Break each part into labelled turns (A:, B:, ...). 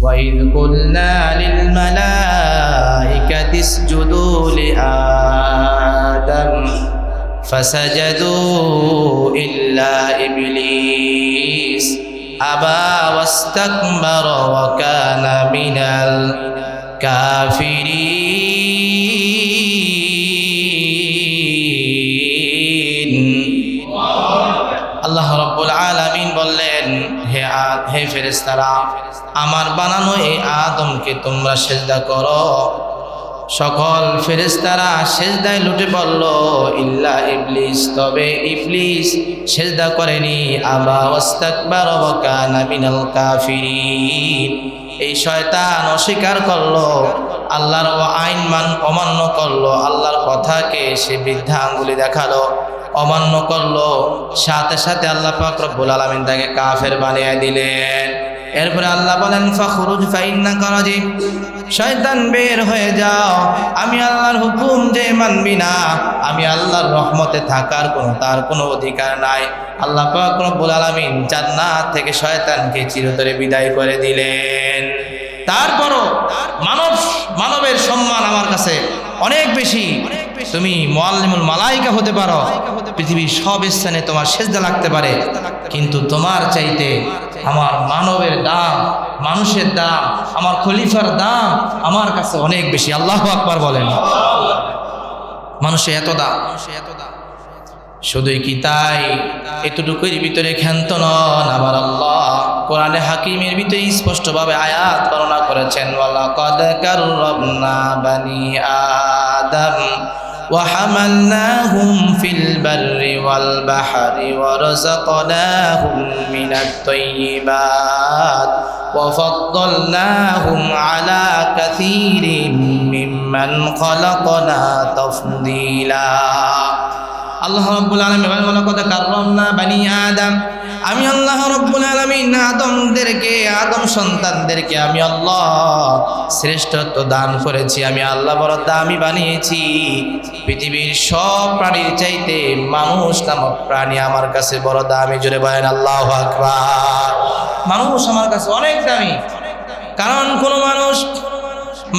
A: وإذ قلنا للملائكة اسجدوا لآدم فسجدوا إلا إبليس أبى واستكبر وكان من الكافرين আল্লাহ রাব্বুল আলামিন বললেন, হে ফেরেশতারা, আমার বানানো এই আদমকে তোমরা সিজদা করো। সকল ফেরেশতারা সিজদায় লুটে পড়ল, ইল্লা ইবলিস, তবে ইবলিস সিজদা করেনি। আবা ওয়াস্তাকবারা ওয়া কানা মিনাল কাফিরিন, এই শয়তান অস্বীকার করলো, আল্লাহর আইন অমান্য করলো, আল্লাহর কথাকে সে বৃদ্ধা আঙ্গুলি দেখালো, অমান্য করলো। সাথে সাথে আল্লাহ পাক রব্বুল আলামিন তাকে কাফের বানিয়ে দিলেন। এরপরে আল্লাহ বলেন, ফাখরুজ ফাইন্নাকা রাজিম, শয়তান বের হয়ে যাও, আমি আল্লাহর হুকুম যে মানবি না, আমি আল্লাহর রহমতে থাকার তার কোনো অধিকার নাই। আল্লাহ পাক রব্বুল আলামিন জান্নাত থেকে শয়তানকে চিরতরে বিদায় করে দিলেন। তারপরও মানবের সম্মান আমার কাছে অনেক বেশি। তুমি মুআল্লিমুল মালাইকা হতে পারো, পৃথিবীর সব স্থানে তোমার সিজদা লাগতে পারে, কিন্তু তোমার চাইতে আমার মানবের দাম, মানুষের দাম, আমার খলিফার দাম আমার কাছে অনেক বেশি। আল্লাহু আকবার বলেন। মানুষের এত দাম, শুধুই কি তাই? এতটুকুর ভিতরে ক্ষান্ত নন। আমার আল্লাহ কোরআনে হাকিমের ভিতরে স্পষ্টভাবে আয়াত বর্ণনা করেছেন, ওয়ালাকাদ কাররামনা বানি আদম وحملناهم في البر والبحر ورزقناهم من الطيبات وفضلناهم على كثير ممن خلقنا تفضيلا। আল্লাহ রাব্বুল আলামিন বলেন, ওয়ালাকাদ কাররামনা বানি আদম, আমি আল্লাহ রাব্বুল আলামিন আদম সন্তানদেরকে আমি আল্লাহ শ্রেষ্ঠত্ব দান করেছি, আমি আল্লাহ বড় দামি বানিয়েছি। পৃথিবীর সব প্রাণীর চাইতে মানুষ নামক প্রাণী আমার কাছে বড় দামি। জোরে বলেন আল্লাহু আকবার। মানুষ আমার কাছে অনেক দামি, কারণ কোন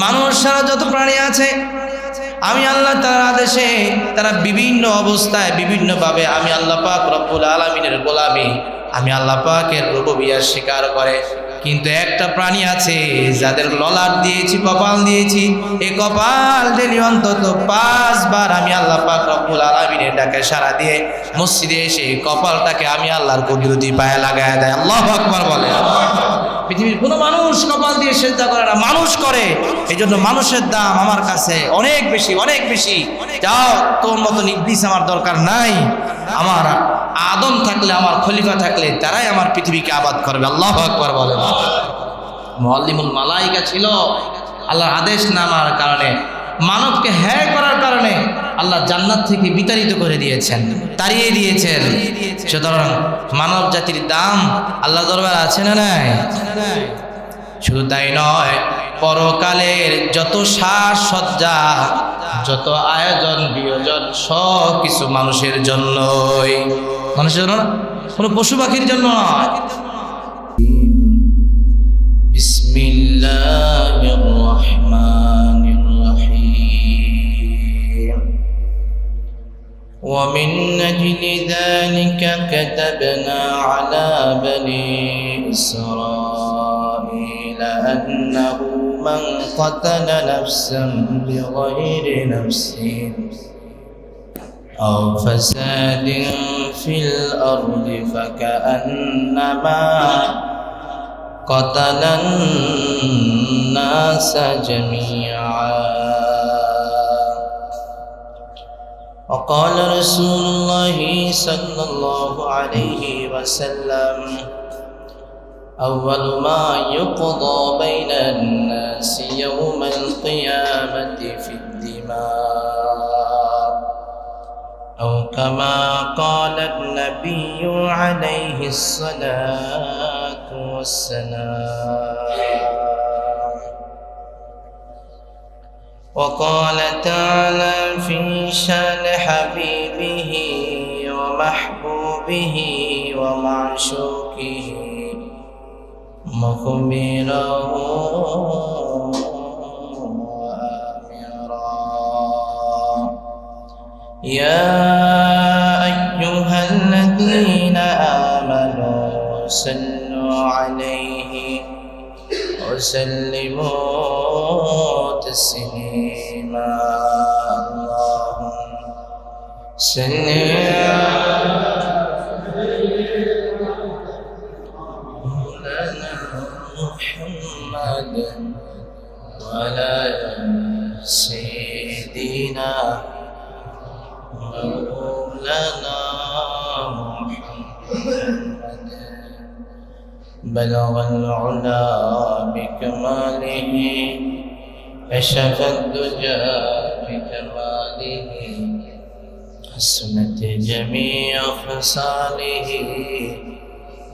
A: মানুষ ছাড়া যত প্রাণী আছে, আমি আল্লাহ তার আদেশে তারা বিভিন্ন অবস্থায় বিভিন্নভাবে আমি আল্লাহ পাক রব্বুল আলামিনের গোলামি, আমি আল্লাহ পাকের রুবুবিয়্যাহ স্বীকার করে। কিন্তু একটা প্রাণী আছে যাদের ললাট দিয়েছি, কপাল দিয়েছি, এই কপাল দিলে অন্তত 5 বার আমি আল্লাহ পাক রব্বুল আলামিনের ডাকে সাড়া দিয়ে মসজিদে এসে কপালটাকে আমি আল্লাহর কুদরতি পায়ে লাগায় দেয়। আল্লাহু আকবার বলে। পৃথিবীর কোনো মানুষ কপাল দিয়ে সিজদা করে না, মানুষ করে। এই জন্য মানুষের দাম আমার কাছে অনেক বেশি, অনেক বেশি। যাও, তোর মতো ইবলিস আমার দরকার নাই। আমার আদম থাকলে, আমার খলিফা থাকলে তারাই আমার পৃথিবীকে আবাদ করবে। আল্লাহু আকবার বলেন। মুআল্লিমুল মালাইকা ছিল, আল্লাহর আদেশ নামার কারণে, মানবকে হ্যায় করার কারণে আল্লাহ জান্নাত থেকে বিতাড়িত করে দিয়েছেন, তাড়িয়ে দিয়েছেন। সুতরাং মানব জাতির দাম আল্লাহ দরবারে আছে না নাই? শুধু তাই নয়, পরকালের যত সাজসজ্জা, যত আয়োজন বিয়োজন সব কিছু মানুষের জন্যই। মানুষের জন্য না, কোনো পশু পাখির জন্য নয়। বিসমিল্লাহির রহমানির রহিম। ومن أجل ذلك كتبنا على بني إسرائيل أنه من قتل نفسا بغير نفس أو فساد في الأرض فكأنما قتل الناس جميعا. وقال رسول الله صلى الله عليه وسلم أول ما يقضى بين الناس يوم القيامة في الدماء أو كما قال النبي عليه الصلاة والسلام. وقال تعالى في شان حبيبه ومحبوبه ومعشوقه مخبرا يا أيها الذين آمنوا صلوا عليه وسلموا تسليما اللهم صل على محمد وعلى سيدنا مولانا محمد بلغ العلا بكماله كشف الدجى بكماله حسنت جميع خصاله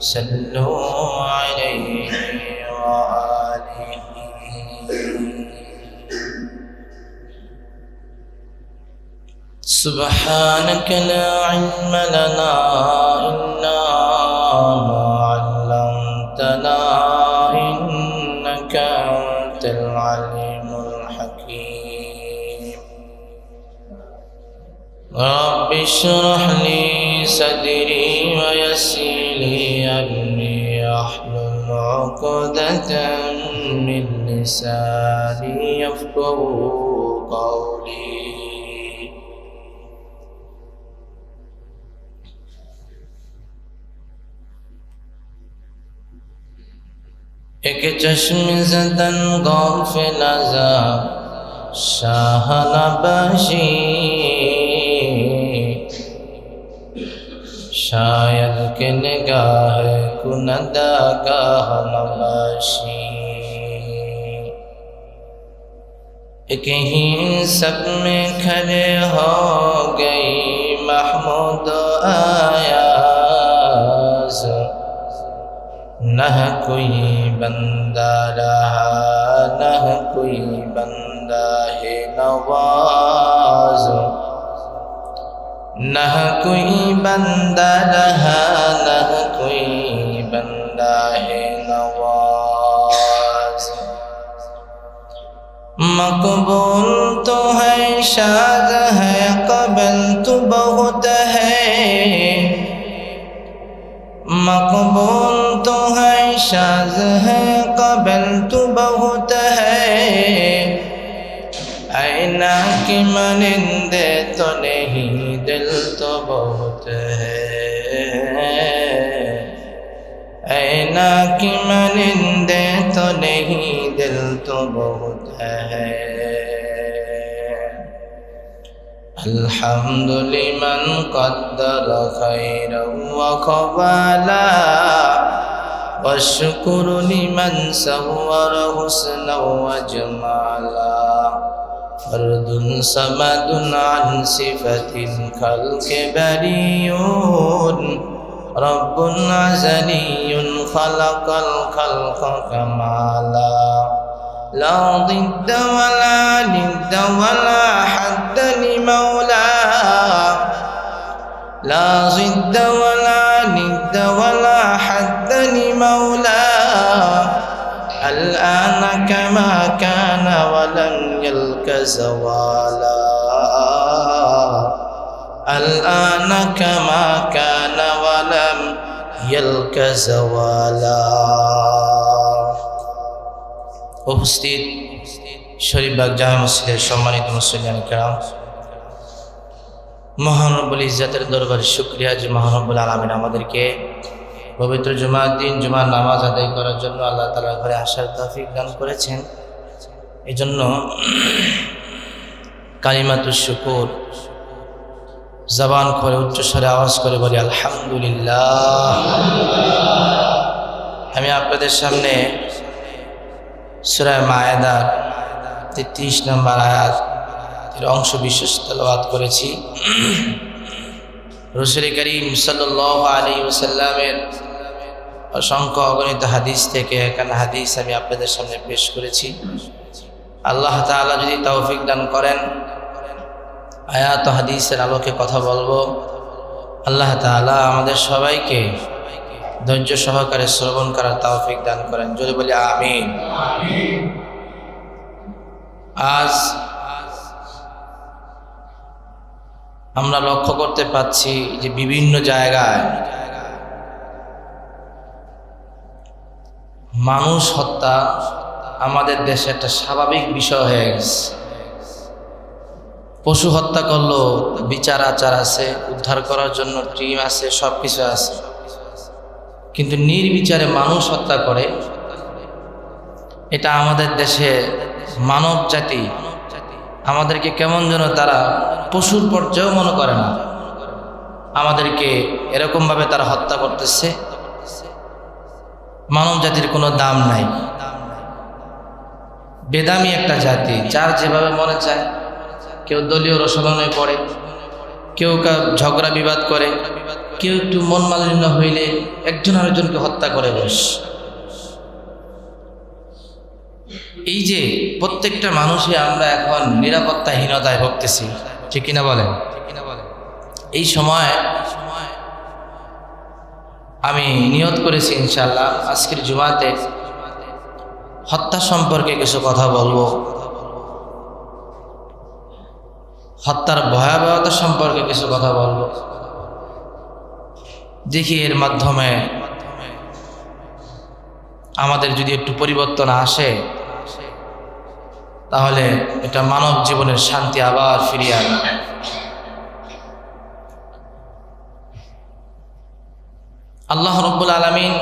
A: صلوا عليه وآله سبحانك لا علم لنا إلا ما علمتنا إنك أنت العليم الحكيم رب اشرح لي صدري ويسر لي أمري واحلل عقدة من لساني يفقهوا قولي एक चश्म ज़दन गाफिल अज़ा शाहना बशी शायद के निगाह कुनदा गाह नबाशी एक ही सब में खड़े हो गई महमूद आयाज़ न कोई बंदा रहा न कोई बंदा है नवाज न कोई बंदा रहा न कोई बंदा है नवाज मकबूल तो है शाद है क़बल तो बहुत है मकबूल तो है शाज़ है क़बल तो बहुत है ऐना की मनिंदे तो नहीं दिल तो बहुत है ऐना की मनिंदे तो नहीं दिल तो बहुत है الحمد لمن قدر خيرا وقبلا والشكر لمن سور حسنا وجمالا فرد صمد عن صفة الخلق بريء رب أزلي خلق الخلق كمالا لا ضد ولا ند ولا حد لمولى لا ضد ولا ند ولا حد لمولى الآن كما كان ولم يلك زوالا الآن كما كان ولم يلك زوالا উপস্থিত শরীফবাগ জামে মসজিদের সম্মানিত মুসল্লিয়ান কিরাম মহান রব্বুল ইজ্জতের দরবারে শুকরিয়া যে মহান রব্বুল আলামিন আমাদেরকে পবিত্র জুমার দিন জুমার নামাজ আদায় করার জন্য আল্লাহ তাআলার ঘরে আসার তৌফিক দান করেছেন এই জন্য কালিমাতুশ শুকর জবান করে উচ্চ স্বরে আওয়াজ করে বলি আলহামদুলিল্লাহ আমি আপনাদের সামনে সূরা মায়েদার 33 নম্বর আয়াত এর অংশ বিশেষ তেলাওয়াত করেছি রাসূল করিম সাল্লাল্লাহু আলাইহি ওয়াসাল্লামের অসংখ্য অগণিত হাদিস থেকে একান হাদিস আমি আপনাদের সামনে পেশ করেছি আল্লাহ তাআলা যদি তৌফিক দান করেন আয়াত ও হাদিসের আলোকে কথা বলবো আল্লাহ তাআলা আমাদের সবাইকে ধৈর্য সহকারে শ্রবণ করার তৌফিক দান করেন জোরে বলি আমিন আমিন আজ আমরা লক্ষ্য করতে পাচ্ছি যে বিভিন্ন জায়গায় মানুষ হত্যা আমাদের দেশে একটা স্বাভাবিক বিষয় হয়ে গেছে। পশু হত্যা করলো বিচার আচার আছে, উদ্ধার করার জন্য টিম আছে, সব কিছু আছে, কিন্তু নির্বিচারে মানুষ হত্যা করে, এটা আমাদের দেশে মানব জাতি আমাদেরকে কেমন যেন তারা পশুর পর্যায়েও মনে করে না, আমাদেরকে এরকমভাবে তারা হত্যা করতেছে। মানব জাতির কোনো দাম নাই, বেদামি একটা জাতি, যার যেভাবে মনে চায়, কেউ দলীয় রসলনে পড়ে, কেউ ঝগড়া বিবাদ করে, কেউ একটু মন মালিন্য হইলে একজন আরেকজনকে হত্যা করে বস। এই যে প্রত্যেকটা মানুষই আমরা এখন নিরাপত্তাহীনতায় ভুগতেছি, ঠিক কিনা বলেন? এই সময় আমি নিয়ত করেছি ইনশাআল্লাহ আজকের জুমাতে হত্যা সম্পর্কে কিছু কথা বলবো, হত্যার ভয়াবহতা সম্পর্কে কিছু কথা বলবো। দেখি এর মাধ্যমে আমাদের যদি একটু পরিবর্তন আসে, তাহলে এটা মানব জীবনের শান্তি আবার ফিরিয়ে আনবে। আল্লাহ রাব্বুল আলামিন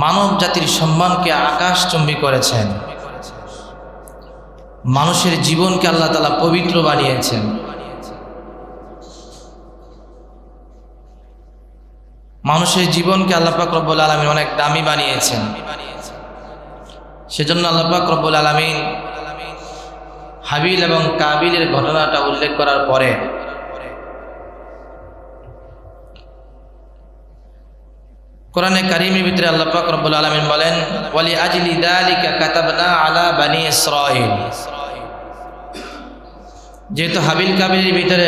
A: মানব জাতির সম্মানকে আকাশচুম্বী করেছেন, মানুষের জীবনকে আল্লাহ তাআলা পবিত্র বানিয়েছেন। মানুষের জীবনকে আল্লাহ পাক রব্বুল আলামিন অনেক দামি বানিয়েছেন। সেজন্য আল্লাহ পাক রব্বুল আলামিন হাবিল এবং কাবিলের ঘটনাটা উল্লেখ করার পরে কোরআনে কারীমের ভিতরে আল্লাহ পাক রব্বুল আলামিন বলেন, ওয়ালি আজলি যালিকা কাতাবনা আলা বনি ইসরাঈল। যেহেতু হাবিল কাবিলের ভিতরে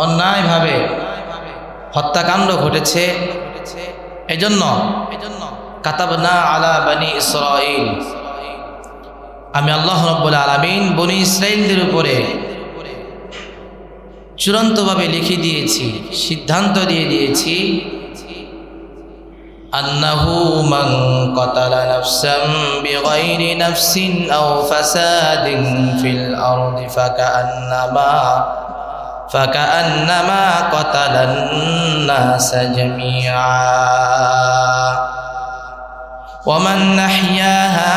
A: অন্যায়ভাবে হত্যাকাণ্ড ঘটেছে, এজন্য কাতাবনা আলা বনি ইসরাঈল, আমি আল্লাহ রাব্বুল আলামিন বনি ইসরাঈলদের উপরে চূড়ান্তভাবে লিখে দিয়েছি, সিদ্ধান্ত দিয়ে দিয়েছি, আন্নাহু মান কাতালা নাফসান বিগাইরি নাফসিন আও ফাসাদিন ফিল আরদি ফাকান্নামা কাতালান নাসা জামিআ ওয়া মান আহইয়াহা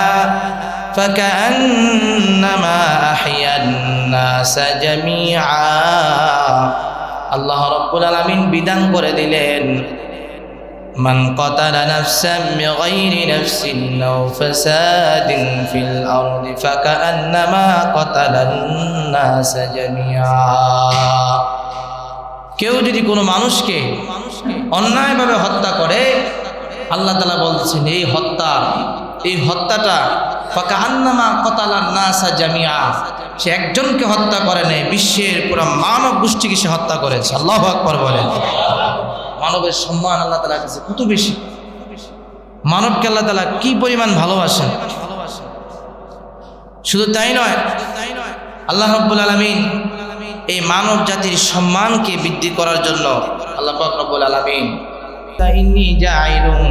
A: ফাকান্নামা আহইয়ান নাসা জামিআ। আল্লাহ রাব্বুল আলামিন বিধান করে দিলেন, মান কাতালা নাফসান বিগাইরি নাফসিন আও ফাসাদিন ফিল আরদি ফাকান্নামা কাতালান নাসা জামিআ। কেউ যদি কোনো মানুষকে অন্যায়ভাবে হত্যা করে, আল্লাহ তাআলা বলছেন এই হত্যাটা ফাকান্নামা কাতালান নাসা জামিআ, সে একজনকে হত্যা করে নাই, বিশ্বের পুরো মানব গোষ্ঠীকে সে হত্যা করেছে। আল্লাহু আকবার বলেন। মানবের সম্মান আল্লাহ তাআলার কাছে কত বেশি, মানবকে আল্লাহ তাআলা কি পরিমাণ ভালোবাসেন। শুধু তাই নয়, আল্লাহ রাব্বুল আলামিন এই মানব জাতির সম্মানকে বৃদ্ধি করার জন্য আল্লাহ পাক রব্বুল আলামিন ইন্নী জাইলুন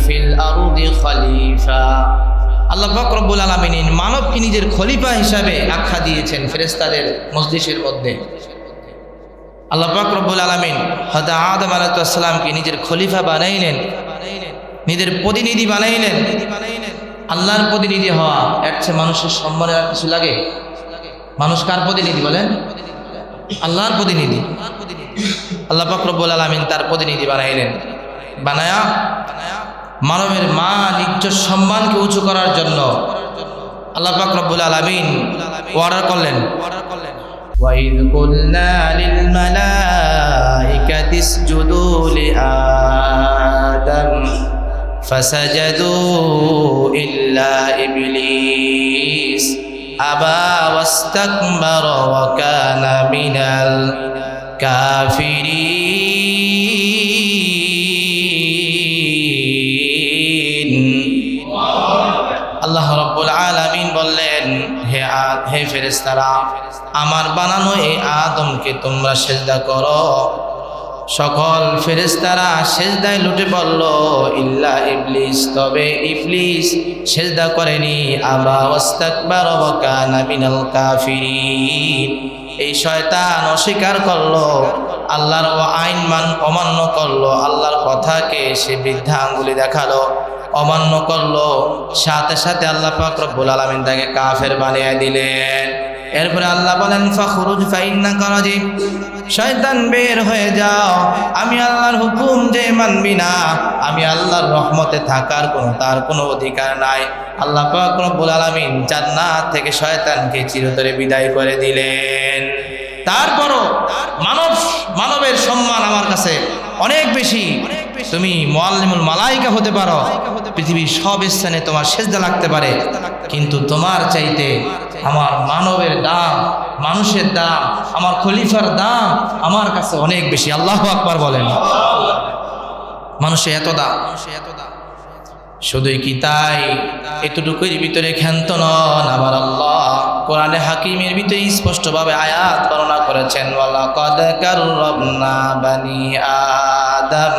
A: ফিল আরদি খলিফা, আল্লাহ পাক রব্বুল আলামিন মানবকে নিজের খলিফা হিসাবে আখ্যা দিয়েছেন ফেরেশতাদের মজলিসের মধ্যে। আল্লাহ পাক রব্বুল আলামিন হযরত আদম আলাইহিস সালামকে নিজের খলিফা বানাইলেন, নিজের প্রতিনিধি বানাইলেন। আল্লাহর প্রতিনিধি হওয়া এর চেয়ে মানুষের সম্মানের আর কিছু লাগে? মানুষ কার প্রতিনিধি বলেন? আল্লাহর প্রতিনিধি। আল্লাহ পাক রব্বুল আলামিন তার প্রতিনিধি বানাইলেন, বানায়া মানবের মান ইজ্জত সম্মানকে উঁচু করার জন্য আল্লাহ পাক রব্বুল আলামিন অর্ডার করলেন, وَإِذْ قُلْنَا لِلْمَلَائِكَةِ اسْجُدُوا لِآدَمَ فَسَجَدُوا إِلَّا إِبْلِيسَ أَبَى وَاسْتَكْبَرَ وَكَانَ مِنَ الْكَافِرِينَ। আল্লাহ রাব্বুল আলামিন বললেন, হে ফেরেশতারা, আমার বানানো এই আদমকে তোমরা সিজদা করো। সকল ফেরেশতারা সিজদায় লুটে পড়ল, ইল্লা ইবলিস, তবে ইবলিস সিজদা করেনি। আবা ওয়াস্তাকবারা ওয়া কানা মিনাল কাফিরিন, এই শয়তান অস্বীকার করলো, আল্লাহর আইন অমান্য করলো, আল্লাহর কথাকে সে বৃদ্ধা আঙ্গুলি দেখালো, অমান্য করলো। সাথে সাথে আল্লাহ পাক রব্বুল আলামিন তাকে কাফের বানিয়ে দিলেন। এরপরে আল্লাহ বলেন, ফাখরুজ ফাইন্নাকা রাজিম, শয়তান বের হয়ে যাও, আমি আল্লাহর হুকুম যে মানবি না, আমি আল্লাহর রহমতে থাকার তার কোনো অধিকার নাই। আল্লাহ পাক রব্বুল আলামিন জান্নাত থেকে শয়তানকে চিরতরে বিদায় করে দিলেন। তারপরও মানবের সম্মান আমার কাছে অনেক বেশি। তুমি মুআল্লিমুল মালাইকা হতে পারো, পৃথিবীর সব স্থানে তোমার সিজদা লাগতে পারে, কিন্তু তোমার চাইতে আমার মানবের দাম, মানুষের দাম, আমার খলিফার দাম আমার কাছে অনেক বেশি। আল্লাহু আকবার বলেন। মানুষের এত দাম। শুধুই কি তাই? এতটুকুর ভিতরে ক্ষান্ত নন। আমার আল্লাহ কোরআনে হাকিমের ভিতরে স্পষ্টভাবে আয়াত বর্ণনা করেছেন, ওয়ালাকাদ কাররামনা বানি আদম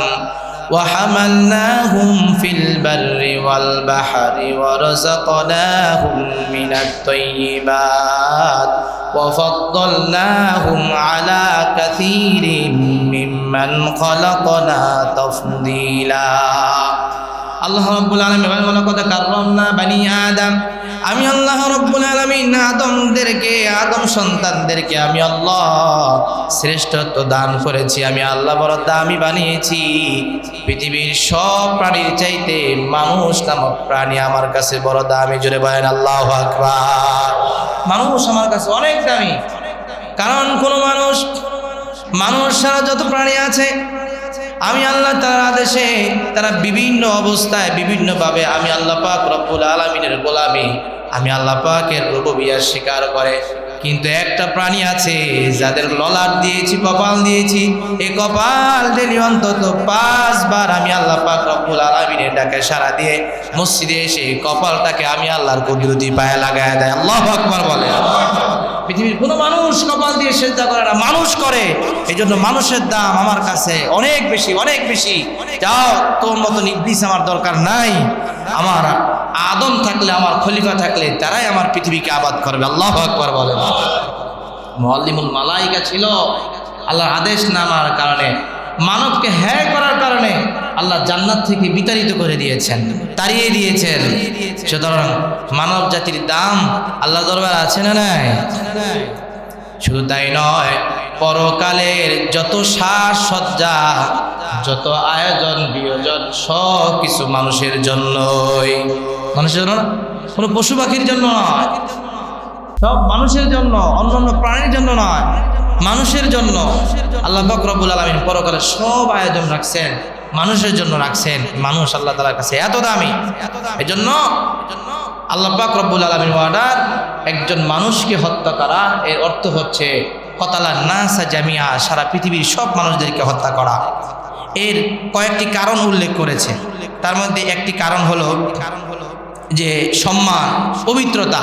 A: وحملناهم في البر والبحر ورزقناهم من الطيبات وفضلناهم على كثير ممن خلقنا تفضيلا। আল্লাহ রাব্বুল আলামিন বলেন, ওয়ালাকাদ কাররামনা বানি আদম, আমি আল্লাহ রাব্বুল আলামিন আদম সন্তানদেরকে আমি আল্লাহ শ্রেষ্ঠত্ব দান করেছি। আমি আল্লাহ বড় দামি বানিয়েছি। পৃথিবীর সব প্রাণীর চাইতে মানুষ নামক প্রাণী আমার কাছে বড় দামি। জোরে বলেন আল্লাহু আকবার। মানুষ আমার কাছে অনেক দামি, কারণ কোন মানুষ ছাড়া যত প্রাণী আছে, আমি আল্লাহ তার আদেশে তারা বিভিন্ন অবস্থায় বিভিন্নভাবে আমি আল্লাহ পাক রব্বুল আলামিনের গোলামি, আমি আল্লাহ পাকের রুবুবিয়্যাহ স্বীকার করে। কিন্তু একটা প্রাণী আছে যাদের ললাট দিয়েছি, কপাল দিয়েছি, এই কপাল দিলে অন্তত 5 বার আমি আল্লাহ পাক রব্বুল আলামিনের ডাকে সাড়া দিয়ে মসজিদে এসে কপালটাকে আমি আল্লাহর কুদরতি পায়ে লাগায় দেয়। আল্লাহু আকবার বলে। পৃথিবীর কোনো মানুষ কপাল দিয়ে সিজদা করে না, মানুষ করে। এই জন্য মানুষের দাম আমার কাছে অনেক বেশি, অনেক বেশি। যাও, তোর মতো ইবলিস আমার দরকার নাই। আমার আদম থাকলে, আমার খলিফা থাকলে তারাই আমার পৃথিবীকে আবাদ করবে। আল্লাহু আকবার বলেন। মুআল্লিমুল মালাইকা ছিল, আল্লাহর আদেশ নামার কারণে, মানবকে হ্যায় করার কারণে আল্লাহ জান্নাত থেকে বিতাড়িত করে দিয়েছেন, তাড়িয়ে দিয়েছেন। সুতরাং মানব জাতির দাম আল্লাহ দরবারে আছে না নাই? শুধু তাই নয়, পরকালের যত সাজসজ্জা, যত আয়োজন বিয়োজন সব কিছু মানুষের জন্যই। মানুষের জন্য না, কোনো পশু পাখির জন্য নয়, সব মানুষের জন্য, অন্যান্য প্রাণীর জন্য নয়, মানুষের জন্য। আল্লাহ পাক রব্বুল আলামিন পরকালে সব আয়োজন রাখছেন, মানুষের জন্য রাখছেন। মানুষ আল্লাহ তাআলার কাছে এত দামি। এজন্য আল্লাহ পাক রব্বুল আলামিন ওয়ার্ডার একজন মানুষকে হত্যা করা, এর অর্থ হচ্ছে কতালান নাসা জামিয়া, সারা পৃথিবীর সব মানুষদেরকে হত্যা করা। এর কয়েকটি কারণ উল্লেখ করেছে। তার মধ্যে একটি কারণ হলো যে সম্মান, পবিত্রতা।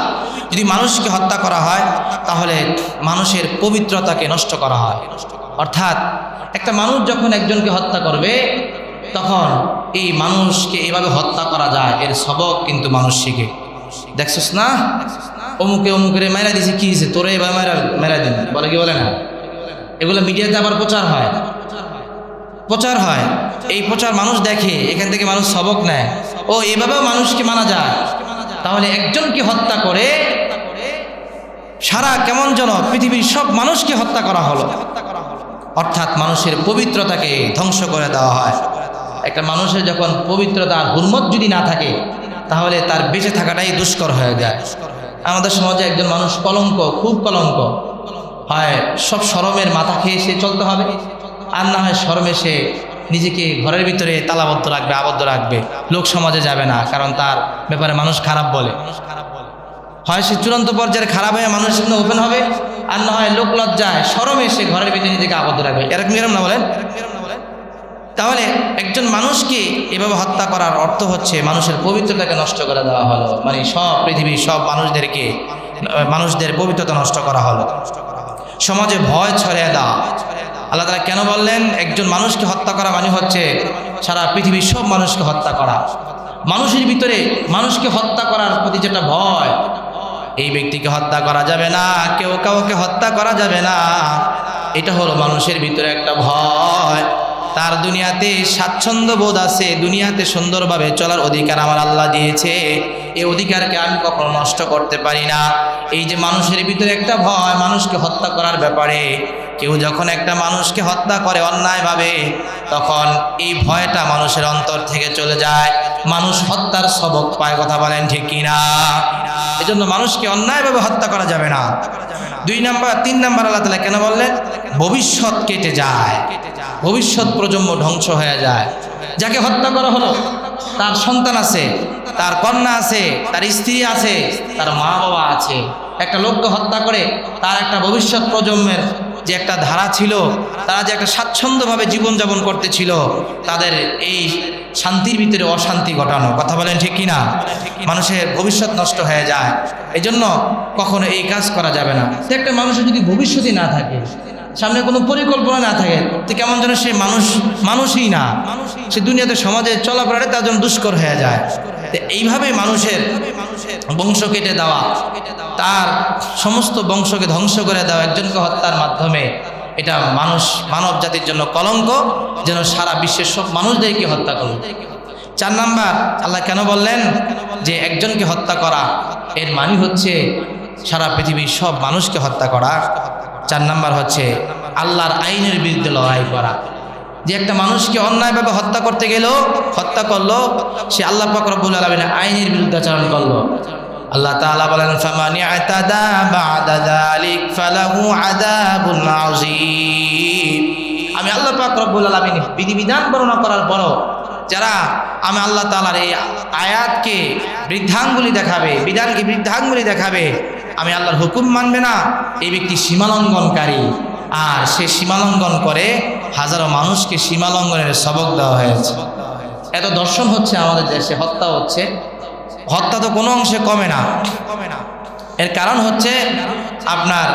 A: যদি মানুষকে হত্যা করা হয় তাহলে মানুষের পবিত্রতাকে নষ্ট করা হয়। অর্থাৎ একটা মানুষ যখন একজনকে হত্যা করবে, তখন এই মানুষকে এভাবে হত্যা করা যায়, এর সবক কিন্তু মানুষ শিখে। দেখছস না, অমুকের মেরা দিছে, কি হয়েছে তোরে এবার মেরা দিন, বলে কি বলে না? এগুলো মিডিয়াতে আবার প্রচার হয়। এই প্রচার মানুষ দেখে, এখান থেকে মানুষ সবক নেয়। ও এভাবেও মানুষকে মানা যায়। তাহলে একজনকে হত্যা করে সারা কেমন যেন পৃথিবীর সব মানুষকে হত্যা করা হলো। অর্থাৎ মানুষের পবিত্রতাকে ধ্বংস করে দেওয়া হয়। একটা মানুষের যখন পবিত্রতার হুরমত যদি না থাকে, তাহলে তার বেঁচে থাকাটাই দুষ্কর হয়ে যায়। আমাদের সমাজে একজন মানুষ কলঙ্ক, খুব কলঙ্ক হয়। সব শরমের মাথা খেয়ে সে চলতে হবে, আর না হয় শরমে সে নিজেকে ঘরের ভিতরে তালাবদ্ধ রাখবে, আবদ্ধ রাখবে, লোক সমাজে যাবে না, কারণ তার ব্যাপারে মানুষ খারাপ বলে। হয় সে চূড়ান্ত পর্যায়ে খারাপ হয়ে মানুষের সামনে ওপেন হবে, আর না হয় লোক লজ্জায় শরমে সে ঘরের ভিতরে নিজেকে আবদ্ধ রাখবে। এরকম না বলেন? তাহলে একজন মানুষকে এভাবে হত্যা করার অর্থ হচ্ছে মানুষের পবিত্রতাকে নষ্ট করে দেওয়া হলো, মানে সব পৃথিবীর সব মানুষদের পবিত্রতা নষ্ট করা হলো, সমাজে ভয় ছড়িয়ে দেওয়া। আল্লাহ তাআলা কেন বললেন একজন মানুষকে হত্যা করা মানে হচ্ছে সারা পৃথিবীর সব মানুষকে হত্যা করা। মানুষের ভিতরে মানুষকে হত্যা করার প্রতি যেটা ভয়, এই ব্যক্তিকে হত্যা করা যাবে না, কেউ কাউকে হত্যা করা যাবে না, এটা হলো মানুষের ভিতরে একটা ভয়। তার দুনিয়াতে স্বাচ্ছন্দ্য বোধ আছে, দুনিয়াতে সুন্দরভাবে চলার অধিকার আমার আল্লাহ দিয়েছে, এই অধিকারকে আমি কখনো নষ্ট করতে পারি না। এই যে মানুষের ভিতরে একটা ভয় মানুষকে হত্যা করার ব্যাপারে, কেউ যখন একটা মানুষকে হত্যা করে অন্যায়ভাবে, তখন এই ভয়টা মানুষের অন্তর থেকে চলে যায়, মানুষ হত্যার সবক পায়। কথা বলেন ঠিক কিনা? এজন্য মানুষকে অন্যায়ভাবে হত্যা করা যাবে না। 3 নাম্বার আল্লাহ তাআলা কেন বললেন? ভবিষ্যৎ কেটে যায়, ভবিষ্যৎ প্রজন্ম ধ্বংস হয়ে যায়। যাকে হত্যা করা হলো তার সন্তান আছে, তার কন্যা আছে, তার স্ত্রী আছে, তার মা বাবা আছে। একটা লোককে হত্যা করে তার একটা ভবিষ্যৎ প্রজন্মের যে একটা ধারা ছিল, তারা যে একটা স্বাচ্ছন্দ্যভাবে জীবনযাপন করতেছিল, তাদের এই শান্তির ভিতরে অশান্তি ঘটানো। কথা বলেন ঠিক কিনা? মানুষের ভবিষ্যৎ নষ্ট হয়ে যায়। এই জন্য কখনো এই কাজ করা যাবে না। একটা মানুষের যদি ভবিষ্যৎই না থাকে, সামনে কোনো পরিকল্পনা না থাকে, তো কেমন যেন সে মানুষই না, সে দুনিয়াতে সমাজে চলাফেরাটা তার জন্য দুষ্কর হয়ে যায়। তো এইভাবে মানুষের বংশ কেটে দেওয়া, তার সমস্ত বংশকে ধ্বংস করে দেওয়া একজনকে হত্যার মাধ্যমে, এটা মানব জাতির জন্য কলঙ্ক, যেন সারা বিশ্বের সব মানুষদেরকে হত্যা করল। 4 নাম্বার আল্লাহ কেন বললেন যে একজনকে হত্যা করা এর মানে হচ্ছে সারা পৃথিবীর সব মানুষকে হত্যা করা? 4 নাম্বার হচ্ছে আল্লাহর আইনের বিরুদ্ধে লড়াই করা। যে একটা মানুষকে অন্যায়ভাবে হত্যা করতে গেল, হত্যা করলো, সে আল্লাহ পাক রব্বুল আলামিনের আইনের বিরুদ্ধাচরণ করলো। আল্লাহ তাআলা বলেন, ফামান ইয়াতাদা বা'দা যালিক ফালাহু আযাবুন আযীম। আমি আল্লাহ পাক রব্বুল আলামিন বিধিবিধান বর্ণনা করার পরও যারা আমি আল্লাহ তাআলার এই আয়াতকে বৃদ্ধাঙ্গুলি দেখাবে, বিধানকে বৃদ্ধাঙ্গুলি দেখাবে, আমি আল্লাহর হুকুম মানবে না, এই ব্যক্তি সীমালঙ্ঘনকারী। আর সে সীমালঙ্ঘন করে হাজারো মানুষকে সীমালঙ্ঘনের সবক দেওয়া হয়েছে। এত দর্শন হচ্ছে আমাদের দেশে, হত্যা হচ্ছে, হত্যা তো কোনো অংশে কমে না। এর কারণ হচ্ছে আপনার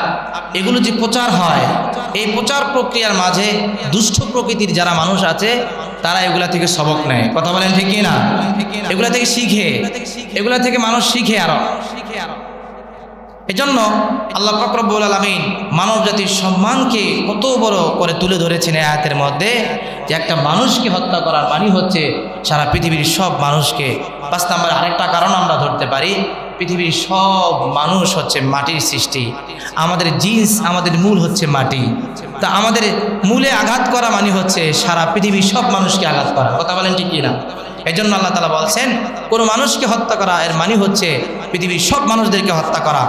A: এগুলো যে প্রচার হয়, এই প্রচার প্রক্রিয়ার মাঝে দুষ্ট প্রকৃতির যারা মানুষ আছে, তারা এগুলা থেকে সবক নেয়। কথা বলেন ঠিক কি না? এগুলা থেকে শিখে, এগুলা থেকে মানুষ শিখে আরো। এজন্য আল্লাহ পাক রব্বুল আলামিন মানব জাতির সম্মানকে কত বড় করে তুলে ধরেছেন এই আয়াতের মধ্যে, যে একটা মানুষকে হত্যা করার মানে হচ্ছে সারা পৃথিবীর সব মানুষকে। 5 নম্বরে আরেকটা কারণ আমরা ধরতে পারি, পৃথিবীর সব মানুষ হচ্ছে মাটির সৃষ্টি। আমাদের জিন্স, আমাদের মূল হচ্ছে মাটি। তা আমাদের মূলে আঘাত করা মানে হচ্ছে সারা পৃথিবীর সব মানুষকে আঘাত করা। কথা বলেন ঠিক কিনা? এই জন্য আল্লাহ তাআলা বলছেন, কোনো মানুষকে হত্যা করা এর মানে হচ্ছে পৃথিবীর সব মানুষদেরকে হত্যা করা।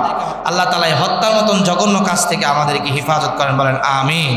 A: আল্লাহ তাআলা এই হত্যার মতন জঘন্য কাজ থেকে আমাদেরকে হেফাজত করেন, বলেন আমিন।